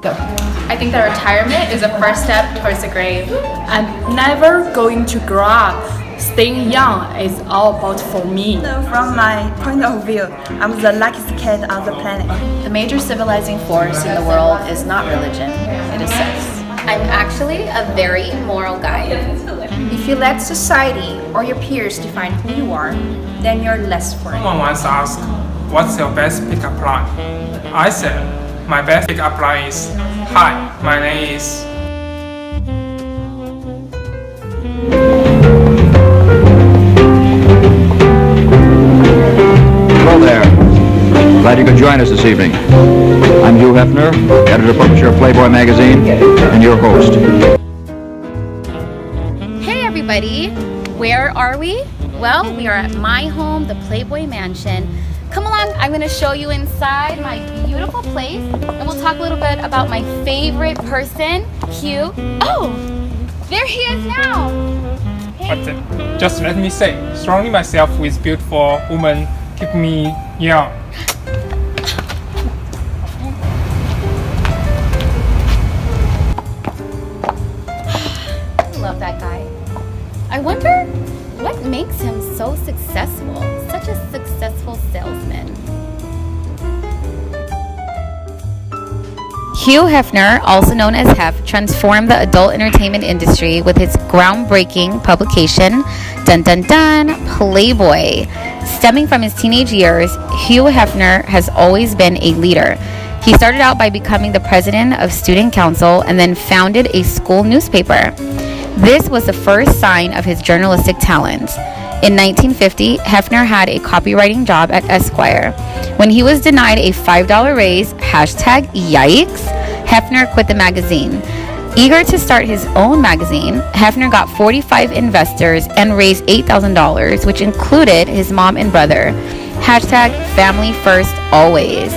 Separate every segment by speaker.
Speaker 1: Go.
Speaker 2: I think that retirement is a first step towards the grave.
Speaker 1: I'm never going to grow up. Staying young is all about for me.
Speaker 3: From my point of view, I'm the luckiest kid on the planet.
Speaker 4: The major civilizing force in the world is not religion, it is sex.
Speaker 5: I'm actually a very moral guy.
Speaker 6: If you let society or your peers define who you are, then you're less for it.
Speaker 7: Someone once asked, what's your best pickup line? I said, my best pickup line is, hi, my name is...
Speaker 8: Hello there. Glad you could join us this evening. I'm Hugh Hefner, editor-publisher of Playboy magazine, and your host.
Speaker 5: Hey everybody, where are we? Well, we are at my home, the Playboy Mansion. Come along, I'm going to show you inside my beautiful place, and we'll talk a little bit about my favorite person, Hugh. Oh, there he is now.
Speaker 7: But just let me say, surrounding myself with beautiful women keep me young.
Speaker 5: I love that guy. I wonder what makes him so successful, such a successful salesman. Hugh Hefner, also known as Hef, transformed the adult entertainment industry with his groundbreaking publication, Dun Dun Dun, Playboy. Stemming from his teenage years, Hugh Hefner has always been a leader. He started out by becoming the president of student council and then founded a school newspaper. This was the first sign of his journalistic talents. In 1950, Hefner had a copywriting job at Esquire. When he was denied a $5 raise, #yikes, Hefner quit the magazine. Eager to start his own magazine, Hefner got 45 investors and raised $8,000, which included his mom and brother. #family first always.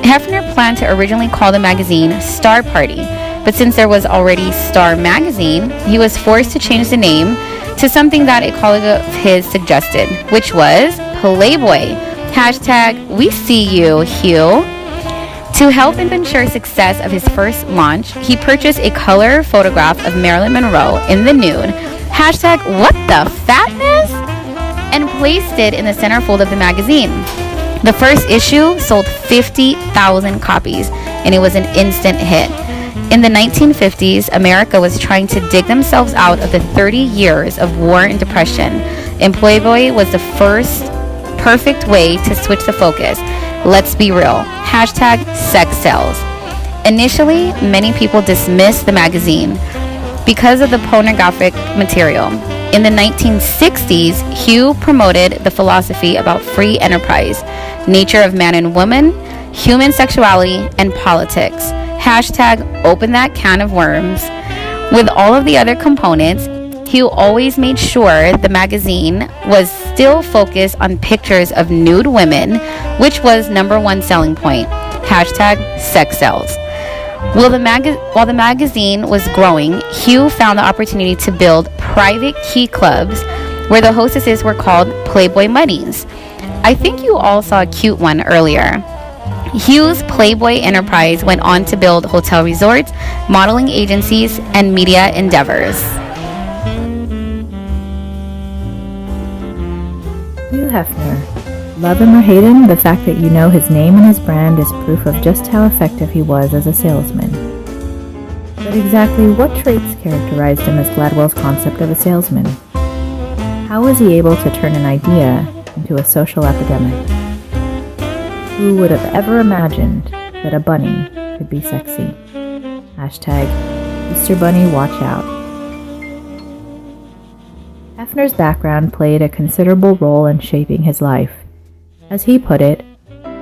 Speaker 5: Hefner planned to originally call the magazine Star Party, but since there was already Star Magazine, he was forced to change the name to something that a colleague of his suggested, which was Playboy. #we see you, Hugh. To help ensure success of his first launch, he purchased a color photograph of Marilyn Monroe in the nude, #what the fatness, and placed it in the centerfold of the magazine. The first issue sold 50,000 copies, and it was an instant hit. In the 1950s, America was trying to dig themselves out of the 30 years of war and depression, and Playboy was the first perfect way to switch the focus. Let's be real. #sex sells. Initially, many people dismissed the magazine because of the pornographic material. In the 1960s, Hugh promoted the philosophy about free enterprise, nature of man and woman, human sexuality, and politics. #open that can of worms. With all of the other components, Hugh always made sure the magazine was still focused on pictures of nude women, which was #1 selling point. #sex sells. While the magazine was growing, Hugh found the opportunity to build private key clubs where the hostesses were called Playboy Bunnies. I think you all saw a cute one earlier. Hugh's Playboy enterprise went on to build hotel resorts, modeling agencies, and media endeavors.
Speaker 9: Hugh Hefner. Love him or hate him, the fact that you know his name and his brand is proof of just how effective he was as a salesman. But exactly what traits characterized him as Gladwell's concept of a salesman? How was he able to turn an idea into a social epidemic? Who would have ever imagined that a bunny could be sexy? Easter Bunny, watch out. Hefner's background played a considerable role in shaping his life. As he put it,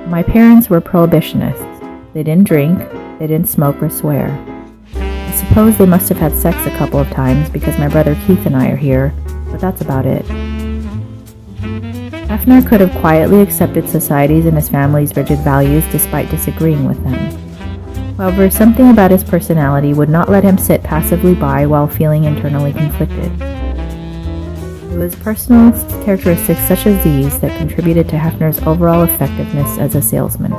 Speaker 9: my parents were prohibitionists. They didn't drink, they didn't smoke or swear. I suppose they must have had sex a couple of times because my brother Keith and I are here, but that's about it. Hefner could have quietly accepted society's and his family's rigid values despite disagreeing with them. However, something about his personality would not let him sit passively by while feeling internally conflicted. It was personal characteristics such as these that contributed to Hefner's overall effectiveness as a salesman.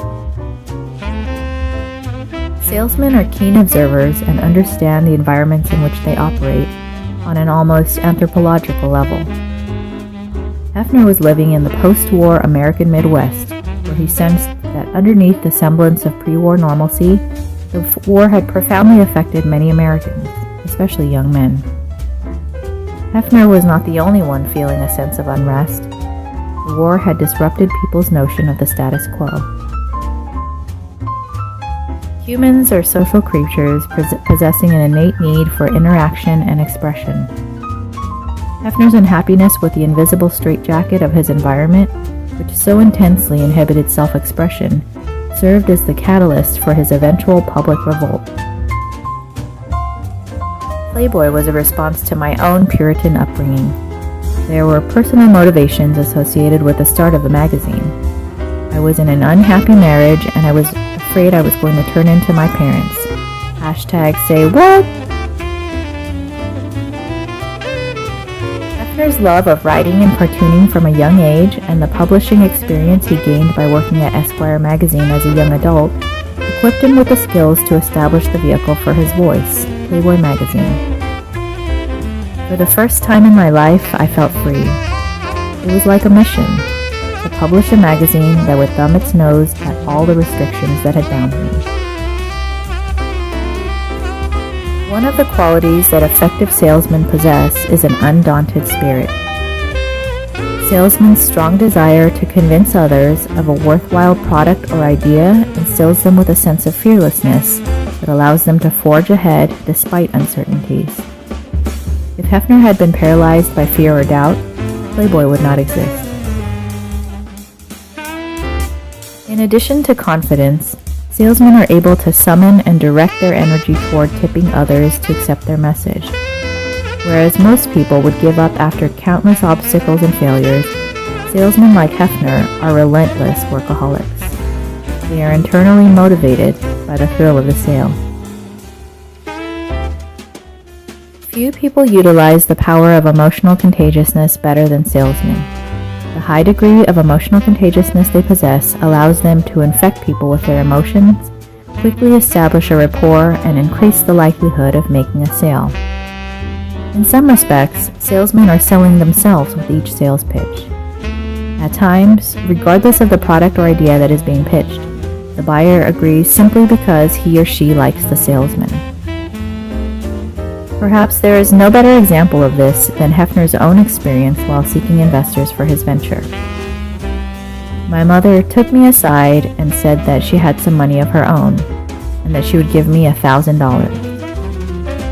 Speaker 9: Salesmen are keen observers and understand the environments in which they operate on an almost anthropological level. Hefner was living in the post-war American Midwest, where he sensed that underneath the semblance of pre-war normalcy, the war had profoundly affected many Americans, especially young men. Hefner was not the only one feeling a sense of unrest. The war had disrupted people's notion of the status quo. Humans are social creatures possessing an innate need for interaction and expression. Hefner's unhappiness with the invisible straitjacket of his environment, which so intensely inhibited self-expression, served as the catalyst for his eventual public revolt. Playboy was a response to my own Puritan upbringing. There were personal motivations associated with the start of the magazine. I was in an unhappy marriage and I was afraid I was going to turn into my parents. #SayWhat? Hefner's love of writing and cartooning from a young age and the publishing experience he gained by working at Esquire magazine as a young adult equipped him with the skills to establish the vehicle for his voice, Playboy magazine. For the first time in my life, I felt free. It was like a mission, to publish a magazine that would thumb its nose at all the restrictions that had bound me. One of the qualities that effective salesmen possess is an undaunted spirit. Salesmen's strong desire to convince others of a worthwhile product or idea instills them with a sense of fearlessness that allows them to forge ahead despite uncertainties. If Hefner had been paralyzed by fear or doubt, Playboy would not exist. In addition to confidence, salesmen are able to summon and direct their energy toward tipping others to accept their message. Whereas most people would give up after countless obstacles and failures, salesmen like Hefner are relentless workaholics. They are internally motivated by the thrill of the sale. Few people utilize the power of emotional contagiousness better than salesmen. The high degree of emotional contagiousness they possess allows them to infect people with their emotions, quickly establish a rapport, and increase the likelihood of making a sale. In some respects, salesmen are selling themselves with each sales pitch. At times, regardless of the product or idea that is being pitched, the buyer agrees simply because he or she likes the salesman. Perhaps there is no better example of this than Hefner's own experience while seeking investors for his venture. My mother took me aside and said that she had some money of her own, and that she would give me $1,000.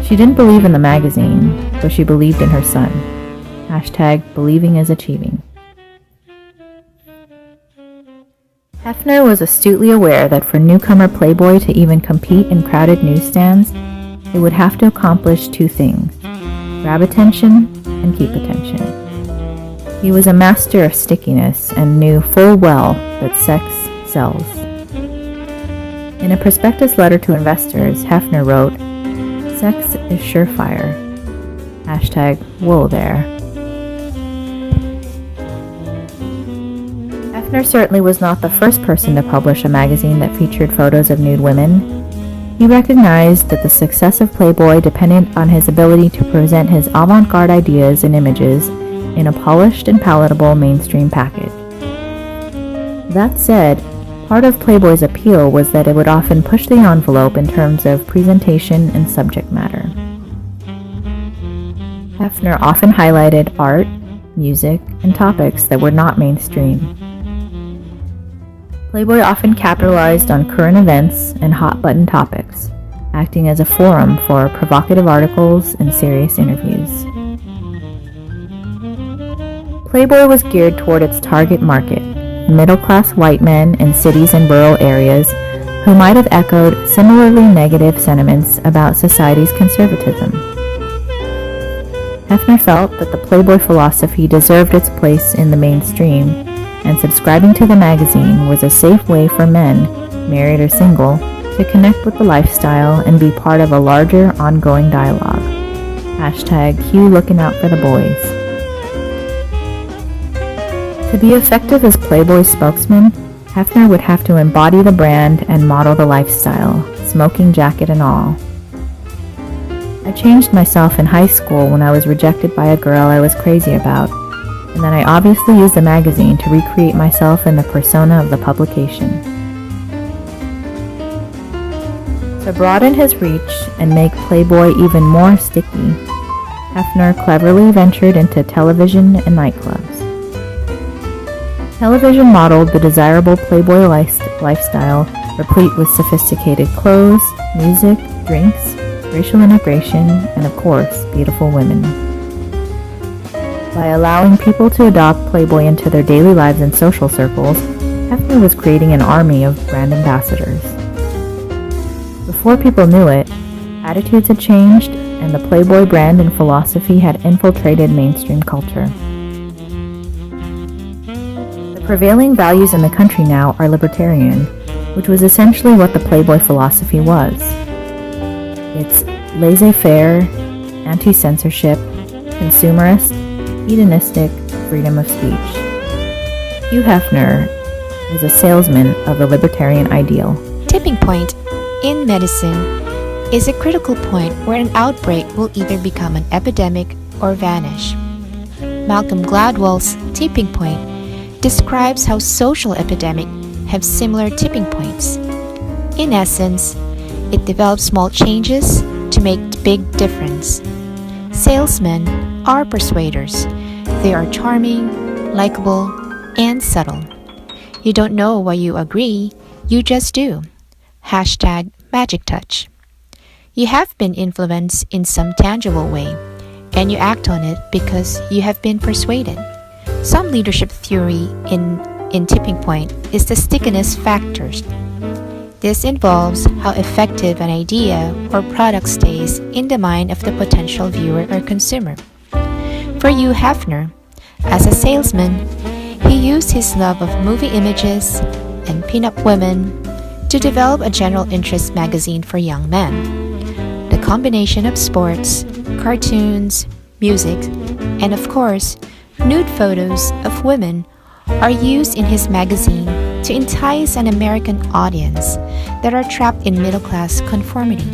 Speaker 9: She didn't believe in the magazine, but she believed in her son. #believing is achieving. Hefner was astutely aware that for newcomer Playboy to even compete in crowded newsstands, it would have to accomplish two things: grab attention and keep attention. He was a master of stickiness and knew full well that sex sells. In a prospectus letter to investors, Hefner wrote, "Sex is surefire. #whoa there." Hefner certainly was not the first person to publish a magazine that featured photos of nude women. He recognized that the success of Playboy depended on his ability to present his avant-garde ideas and images in a polished and palatable mainstream package. That said, part of Playboy's appeal was that it would often push the envelope in terms of presentation and subject matter. Hefner often highlighted art, music, and topics that were not mainstream. Playboy often capitalized on current events and hot-button topics, acting as a forum for provocative articles and serious interviews. Playboy was geared toward its target market, middle-class white men in cities and rural areas who might have echoed similarly negative sentiments about society's conservatism. Hefner felt that the Playboy philosophy deserved its place in the mainstream, and subscribing to the magazine was a safe way for men, married or single, to connect with the lifestyle and be part of a larger ongoing dialogue. #Hugh looking out for the boys. To be effective as Playboy's spokesman, Hefner would have to embody the brand and model the lifestyle, smoking jacket and all. I changed myself in high school when I was rejected by a girl I was crazy about, and then I obviously used the magazine to recreate myself in the persona of the publication. To broaden his reach and make Playboy even more sticky, Hefner cleverly ventured into television and nightclubs. Television modeled the desirable Playboy lifestyle, replete with sophisticated clothes, music, drinks, racial integration, and of course, beautiful women. By allowing people to adopt Playboy into their daily lives and social circles, Hefner was creating an army of brand ambassadors. Before people knew it, attitudes had changed, and the Playboy brand and philosophy had infiltrated mainstream culture. The prevailing values in the country now are libertarian, which was essentially what the Playboy philosophy was. It's laissez-faire, anti-censorship, consumerist, hedonistic, freedom of speech. Hugh Hefner was a salesman of the libertarian ideal.
Speaker 10: Tipping point in medicine is a critical point where an outbreak will either become an epidemic or vanish. Malcolm Gladwell's tipping point describes how social epidemics have similar tipping points. In essence, it develops small changes to make big difference. Salesmen are persuaders. They are charming, likable, and subtle. You don't know why you agree, you just do. Hashtag magic touch. You have been influenced in some tangible way, and you act on it because you have been persuaded. Some leadership theory in tipping point is the stickiness factors. This involves how effective an idea or product stays in the mind of the potential viewer or consumer. For Hugh Hefner, as a salesman, he used his love of movie images and pin-up women to develop a general interest magazine for young men. The combination of sports, cartoons, music, and of course, nude photos of women are used in his magazine to entice an American audience that are trapped in middle-class conformity.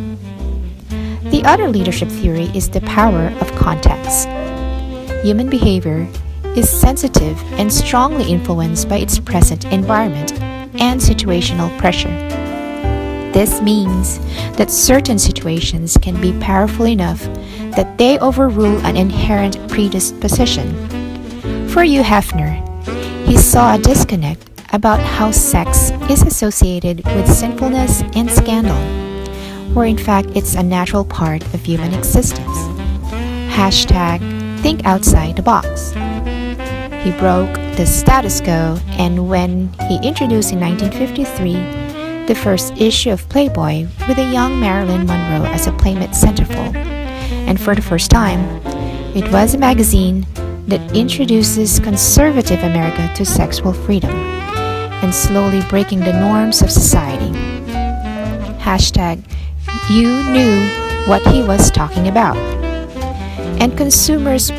Speaker 10: The other leadership theory is the power of context. Human behavior is sensitive and strongly influenced by its present environment and situational pressure. This means that certain situations can be powerful enough that they overrule an inherent predisposition. For Hugh Hefner, he saw a disconnect about how sex is associated with sinfulness and scandal, where in fact it's a natural part of human existence. Hashtag think outside the box. He broke the status quo, and when he introduced in 1953 the first issue of Playboy with a young Marilyn Monroe as a playmate centerfold, and for the first time, it was a magazine that introduces conservative America to sexual freedom and slowly breaking the norms of society. Hashtag you knew what he was talking about. And consumers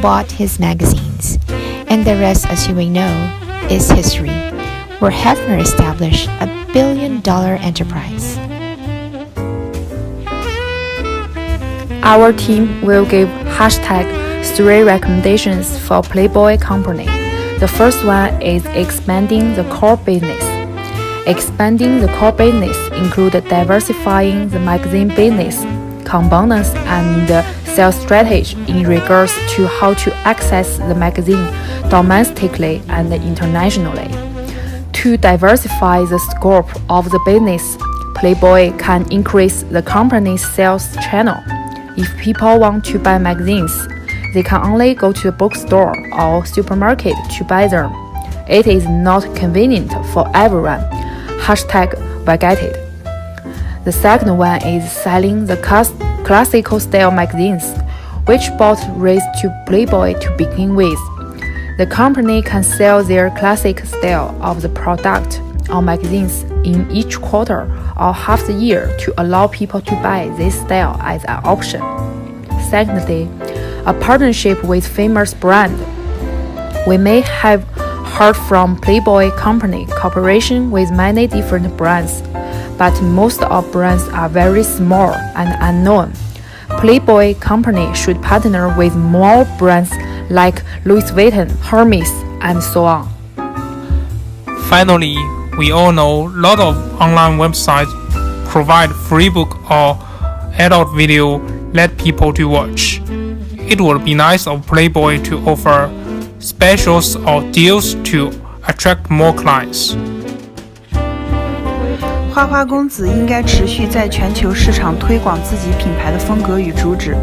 Speaker 10: bought his magazines, and the rest, as you may know, is history, where Hefner established a billion-dollar enterprise.
Speaker 1: Our team will give hashtag 3 recommendations for Playboy Company. The first one is expanding the core business. Expanding the core business includes diversifying the magazine business, components, and sales strategy in regards to how to access the magazine domestically and internationally. To diversify the scope of the business, Playboy can increase the company's sales channel. If people want to buy magazines, they can only go to a bookstore or supermarket to buy them. It is not convenient for everyone. Hashtag we get it. The second one is selling the classical style magazines, which both raised to Playboy to begin with. The company can sell their classic style of the product on magazines in each quarter or half the year to allow people to buy this style as an option. Secondly, a partnership with famous brand. We may have heard from Playboy Company cooperation with many different brands, but most of brands are very small and unknown. Playboy Company should partner with more brands like Louis Vuitton, Hermes, and so on.
Speaker 7: Finally, we all know a lot of online websites provide free book or adult video let people to watch. It would be nice of Playboy to offer specials or deals to attract more clients.
Speaker 3: 花花公子应该持续在全球市场推广自己品牌的风格与主旨，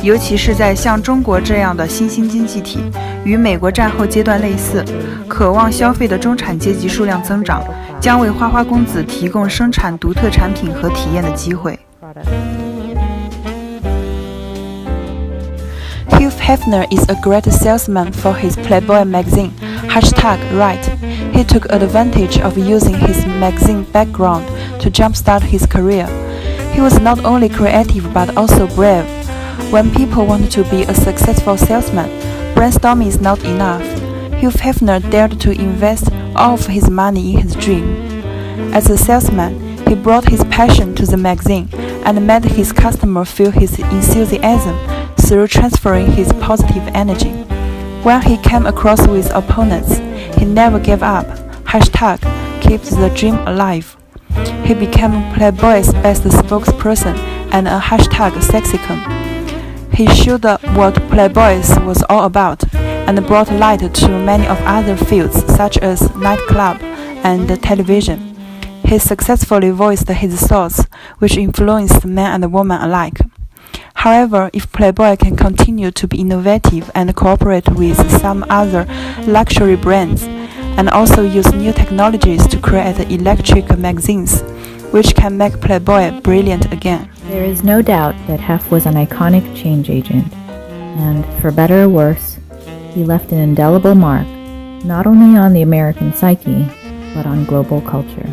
Speaker 3: 尤其是在像中国这样的新兴经济体，与美国战后阶段类似，渴望消费的中产阶级数量增长，将为花花公子提供生产独特产品和体验的机会。
Speaker 11: Hugh Hefner is a great salesman for his Playboy magazine, #right. He took advantage of using his magazine background to jumpstart his career. He was not only creative but also brave. When people want to be a successful salesman, brainstorming is not enough. Hugh Hefner dared to invest all of his money in his dream. As a salesman, he brought his passion to the magazine and made his customer feel his enthusiasm through transferring his positive energy. When he came across with opponents, he never gave up. #keep the dream alive. He became Playboy's best spokesperson and a #sexicon. He showed what Playboys was all about and brought light to many of other fields such as nightclub and television. He successfully voiced his thoughts, which influenced men and women alike. However, if Playboy can continue to be innovative and cooperate with some other luxury brands, and also use new technologies to create electric magazines, which can make Playboy brilliant again.
Speaker 9: There is no doubt that Hef was an iconic change agent, and for better or worse, he left an indelible mark, not only on the American psyche, but on global culture.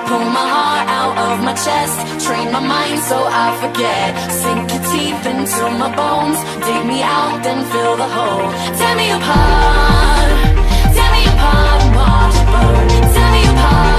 Speaker 12: Pull my heart out of my chest, train my mind so I forget. Sink your teeth into my bones, dig me out, then fill the hole. Tear me apart and watch it burn. Tear me apart.